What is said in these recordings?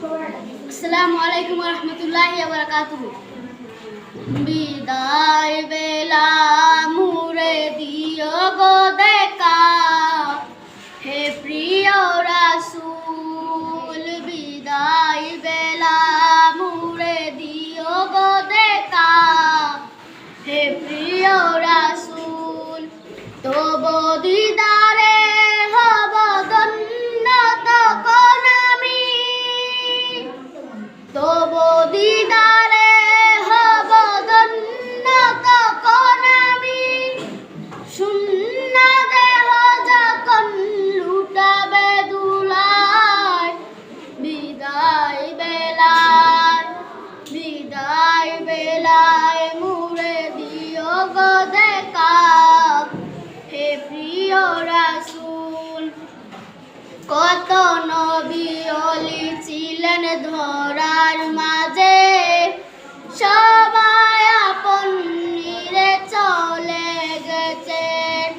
আসসালামু আলাইকুম ওয়া রাহমাতুল্লাহি ওয়া বারাকাতুহু। বিদায় বেলা মুরে দিও গো দেখা, হে প্রিয় রাসূল। বিদায় বেলা মুরে দিও গো দেখা, হে প্রিয় রাসূল। তবু দিদারে হব ধন্য তখন আমি, তবু দিদারে হব ধন্য তখন আমি। শূন্য দেহ যখন লুটাবে দুলায়, বিদায় বেলায়, বিদায় বেলায় মুরে দিও গো দেখা, হে প্রিয় রাসূল। কত নবী ওলি ছিলেন ধরার মাঝে, সবাই আপন নিরে চলে গেছেন।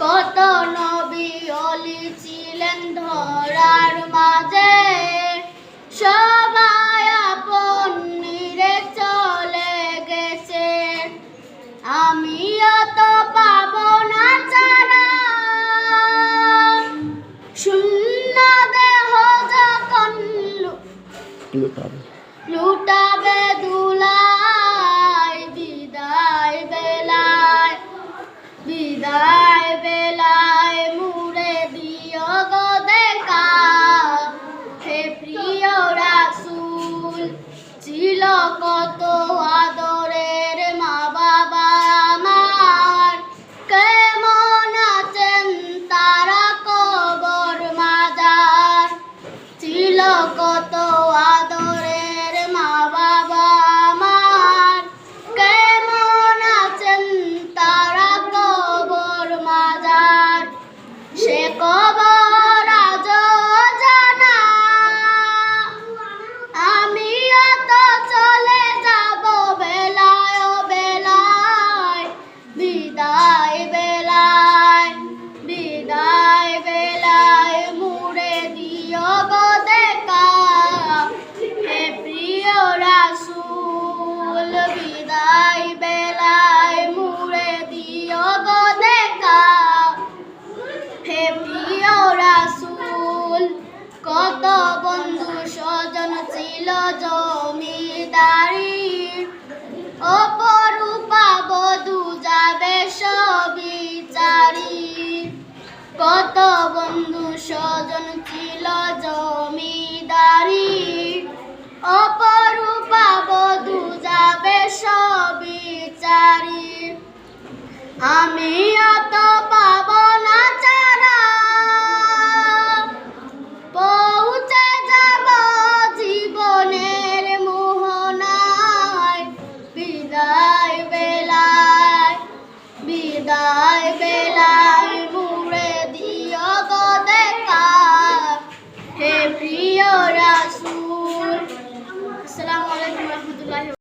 কত নবী ওলি ছিলেন ধরার মাঝে, সবাই আপন নিরে চলে গেছেন। আমিও তো পাবো না ছাড়া, শূন্য দেহ যখন লুটাবে দুলায়, বিদায় বেলায়, বিদায় বেলায় মুরে দিও গো দেখা, হে প্রিয় রাসূল। ছিল কত আদরের মা বাবা আমার, কেমন আছেন তারা কবর মাজার। ছিল কত আদরের মা বাবা আমার, কেমন আছেন তারা কবর মাজার। সে কবর আজও জানা, আমিও তো চলে যাব বেলায় ও বেলায়। বিদায় বেলায়, বিদায় বেলায় মুরে দিও গো দেখা, হে প্রিয় রাসূল। বিদায় বেলায় মুরে দিও গো দেখা, হে প্রিয় রাসূল। কত বন্ধু স্বজন ছিল জমিদারির, অপরূপা বধূ যাবে সবই চারি। কত বন্ধু স্বজন ছিল জমিদারির, অপরূপা বধূ যাবে সবই চারি। আমিও